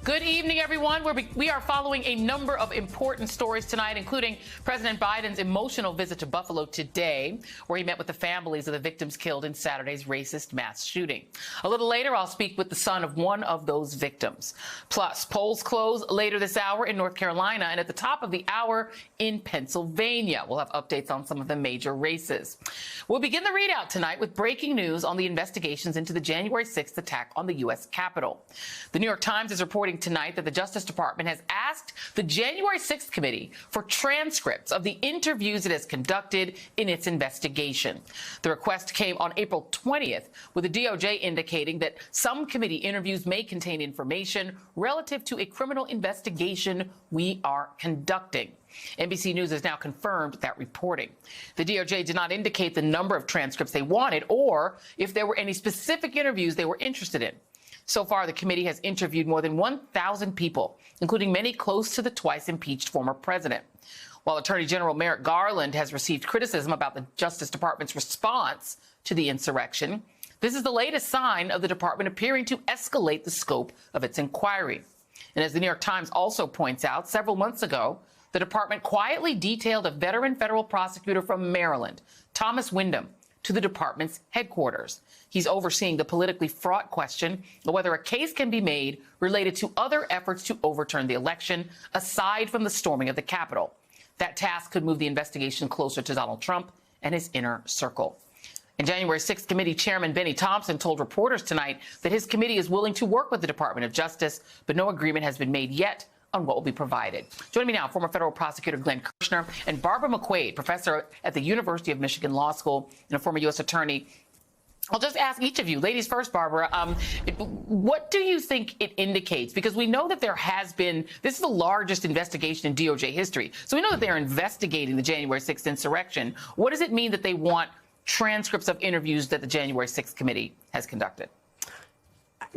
Good evening, everyone. We are following a number of important stories tonight, including President Biden's emotional visit to Buffalo today, where he met with the families of the victims killed in Saturday's racist mass shooting. A little later, I'll speak with the son of one of those victims. Plus, polls close later this hour in North Carolina and at the top of the hour in Pennsylvania. We'll have updates on some of the major races. We'll begin the readout tonight with breaking news on the investigations into the January 6th attack on the U.S. Capitol. The New York Times is reporting tonight that the Justice Department has asked the January 6th committee for transcripts of the interviews it has conducted in its investigation. The request came on April 20th, with the DOJ indicating that some committee interviews may contain information relative to a criminal investigation we are conducting. NBC News has now confirmed that reporting. The DOJ did not indicate the number of transcripts they wanted or if there were any specific interviews they were interested in. So far, the committee has interviewed more than 1,000 people, including many close to the twice impeached former president. While Attorney General Merrick Garland has received criticism about the Justice Department's response to the insurrection, this is the latest sign of the department appearing to escalate the scope of its inquiry. And as the New York Times also points out, several months ago, the department quietly detailed a veteran federal prosecutor from Maryland, Thomas Windham, to the department's headquarters. He's overseeing the politically fraught question of whether a case can be made related to other efforts to overturn the election, aside from the storming of the Capitol. That task could move the investigation closer to Donald Trump and his inner circle. And January 6th committee chairman Benny Thompson told reporters tonight that his committee is willing to work with the Department of Justice, but no agreement has been made yet on what will be provided. Joining me now, former federal prosecutor Glenn Kirshner and Barbara McQuade, professor at the University of Michigan Law School and a former U.S. attorney. I'll just ask each of you, ladies first, Barbara, what do you think it indicates? Because we know that there has been, this is the largest investigation in DOJ history. So we know that they're investigating the January 6th insurrection. What does it mean that they want transcripts of interviews that the January 6th committee has conducted?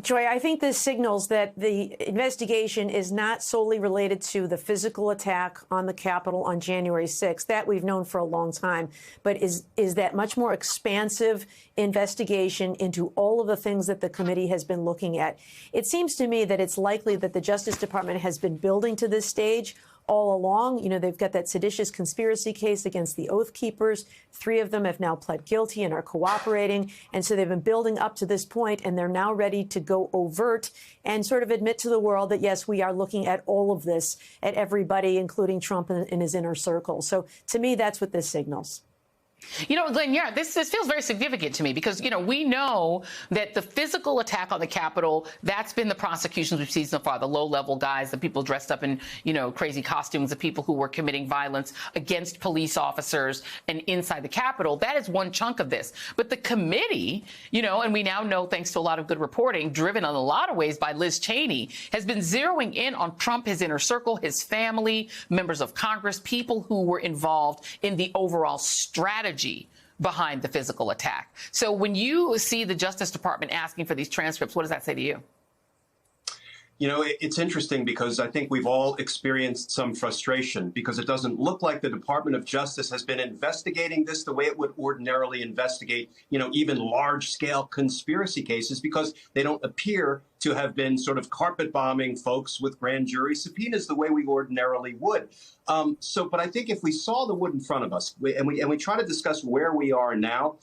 Joy, I think this signals that the investigation is not solely related to the physical attack on the Capitol on January 6th. That we've known for a long time. But is that much more expansive investigation into all of the things that the committee has been looking at? It seems to me that it's likely that the Justice Department has been building to this stage all along. You know, they've got that seditious conspiracy case against the Oath Keepers. 3 of them have now pled guilty and are cooperating. And so they've been building up to this point, and they're now ready to go overt and sort of admit to the world that, yes, we are looking at all of this, at everybody, including Trump and his inner circle. So to me, that's what this signals. You know, Glenn, yeah, this feels very significant to me because, you know, we know that the physical attack on the Capitol, that's been the prosecutions we've seen so far, the low-level guys, the people dressed up in, you know, crazy costumes, the people who were committing violence against police officers and inside the Capitol. That is one chunk of this. But the committee, you know, and we now know, thanks to a lot of good reporting, driven in a lot of ways by Liz Cheney, has been zeroing in on Trump, his inner circle, his family, members of Congress, people who were involved in the overall strategy behind the physical attack. So when you see the Justice Department asking for these transcripts, what does that say to you? You know, it's interesting because I think we've all experienced some frustration because it doesn't look like the Department of Justice has been investigating this the way it would ordinarily investigate, you know, even large scale conspiracy cases, because they don't appear to have been sort of carpet bombing folks with grand jury subpoenas the way we ordinarily would. But I think if we saw the wood in front of us and we try to discuss where we are now,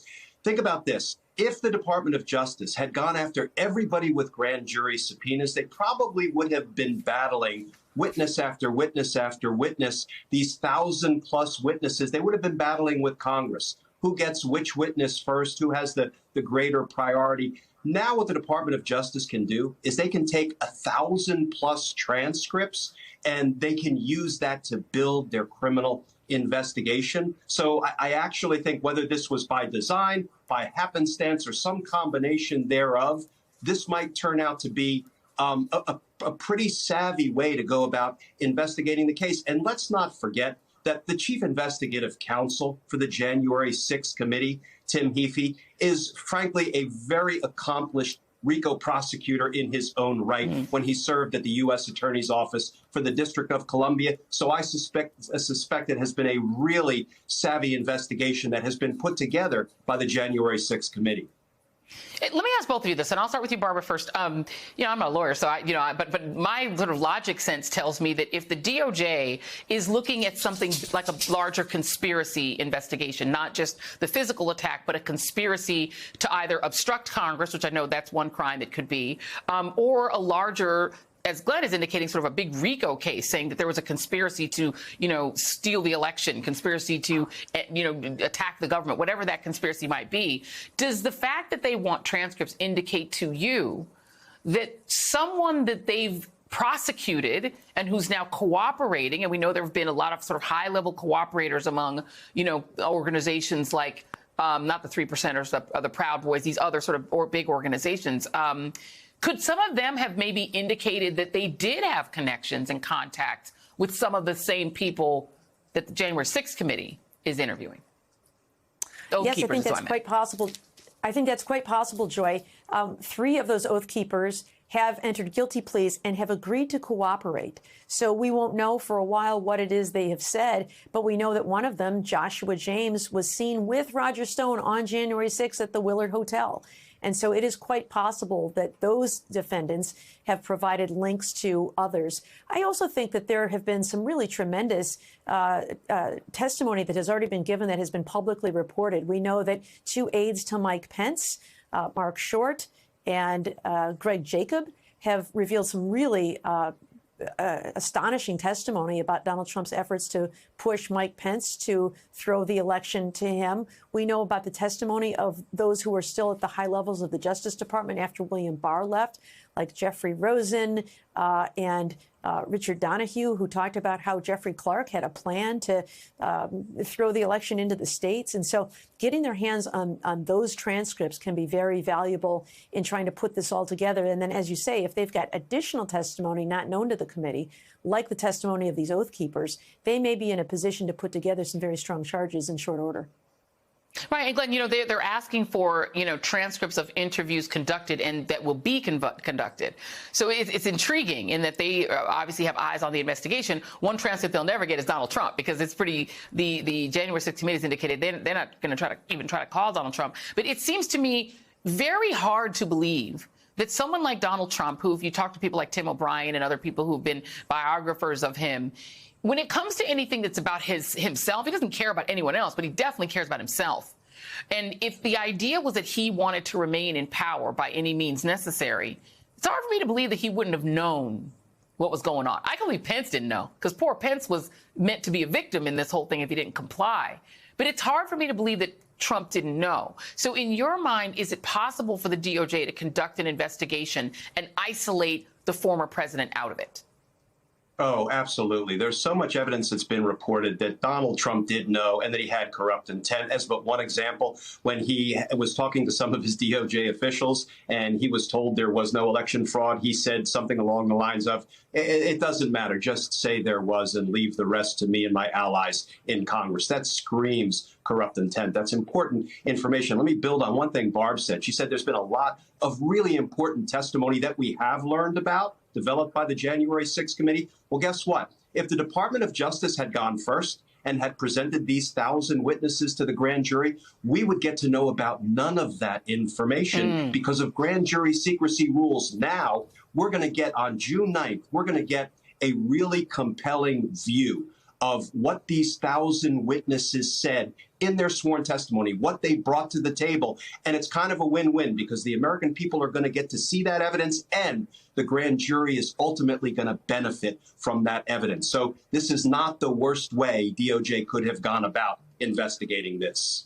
think about this. If the Department of Justice had gone after everybody with grand jury subpoenas, they probably would have been battling witness after witness after witness, these 1,000+ witnesses. They would have been battling with Congress. Who gets which witness first? Who has the greater priority? Now what the Department of Justice can do is they can take 1,000+ transcripts and they can use that to build their criminal investigation. So I actually think whether this was by design, by happenstance, or some combination thereof, this might turn out to be a pretty savvy way to go about investigating the case. And let's not forget that the chief investigative counsel for the January 6th committee, Tim Heaphy, is frankly a very accomplished RICO prosecutor in his own right when he served at the U.S. Attorney's Office for the District of Columbia. So I suspect it has been a really savvy investigation that has been put together by the January 6th committee. Let me ask both of you this, and I'll start with you, Barbara, first. I'm not a lawyer, so but my sort of logic sense tells me that if the DOJ is looking at something like a larger conspiracy investigation, not just the physical attack, but a conspiracy to either obstruct Congress, which I know that's one crime it could be, or a larger, as Glenn is indicating, sort of a big RICO case, saying that there was a conspiracy to, steal the election, conspiracy to, attack the government, whatever that conspiracy might be. Does the fact that they want transcripts indicate to you that someone that they've prosecuted and who's now cooperating, and we know there have been a lot of sort of high-level cooperators among, organizations like, not the 3%ers, the Proud Boys, these other sort of big organizations, could some of them have maybe indicated that they did have connections and contacts with some of the same people that the January 6th committee is interviewing? Yes, I think that's quite possible. I think that's quite possible, Joy. 3 of those Oath Keepers have entered guilty pleas and have agreed to cooperate. So we won't know for a while what it is they have said, but we know that one of them, Joshua James, was seen with Roger Stone on January 6th at the Willard Hotel. And so it is quite possible that those defendants have provided links to others. I also think that there have been some really tremendous testimony that has already been given that has been publicly reported. We know that 2 aides to Mike Pence, Mark Short and Greg Jacob, have revealed some really astonishing testimony about Donald Trump's efforts to push Mike Pence to throw the election to him. We know about the testimony of those who are still at the high levels of the Justice Department after William Barr left, like Jeffrey Rosen and Richard Donahue, who talked about how Jeffrey Clark had a plan to throw the election into the states. And so getting their hands on those transcripts can be very valuable in trying to put this all together. And then, as you say, if they've got additional testimony not known to the committee, like the testimony of these Oath Keepers, they may be in a position to put together some very strong charges in short order. Right. And Glenn, they're asking for, transcripts of interviews conducted and that will be conducted. So it's intriguing in that they obviously have eyes on the investigation. One transcript they'll never get is Donald Trump, because it's the January 6th committee has indicated they're not going to try to call Donald Trump. But it seems to me very hard to believe that someone like Donald Trump, who, if you talk to people like Tim O'Brien and other people who've been biographers of him, when it comes to anything that's about himself, he doesn't care about anyone else, but he definitely cares about himself. And if the idea was that he wanted to remain in power by any means necessary, it's hard for me to believe that he wouldn't have known what was going on. I can believe Pence didn't know, because poor Pence was meant to be a victim in this whole thing if he didn't comply. But it's hard for me to believe that Trump didn't know. So in your mind, is it possible for the DOJ to conduct an investigation and isolate the former president out of it? Oh, absolutely. There's so much evidence that's been reported that Donald Trump did know and that he had corrupt intent. As but one example, when he was talking to some of his DOJ officials and he was told there was no election fraud, he said something along the lines of, it doesn't matter, just say there was and leave the rest to me and my allies in Congress. That screams corrupt intent. That's important information. Let me build on one thing Barb said. She said there's been a lot of really important testimony that we have learned about, developed by the January 6th committee. Well, guess what? If the Department of Justice had gone first and had presented these 1,000 witnesses to the grand jury, we would get to know about none of that information because of grand jury secrecy rules. Now, we're going to get on June 9th, we're going to get a really compelling view of what these 1,000 witnesses said in their sworn testimony, what they brought to the table. And it's kind of a win-win because the American people are going to get to see that evidence and the grand jury is ultimately going to benefit from that evidence. So this is not the worst way DOJ could have gone about investigating this.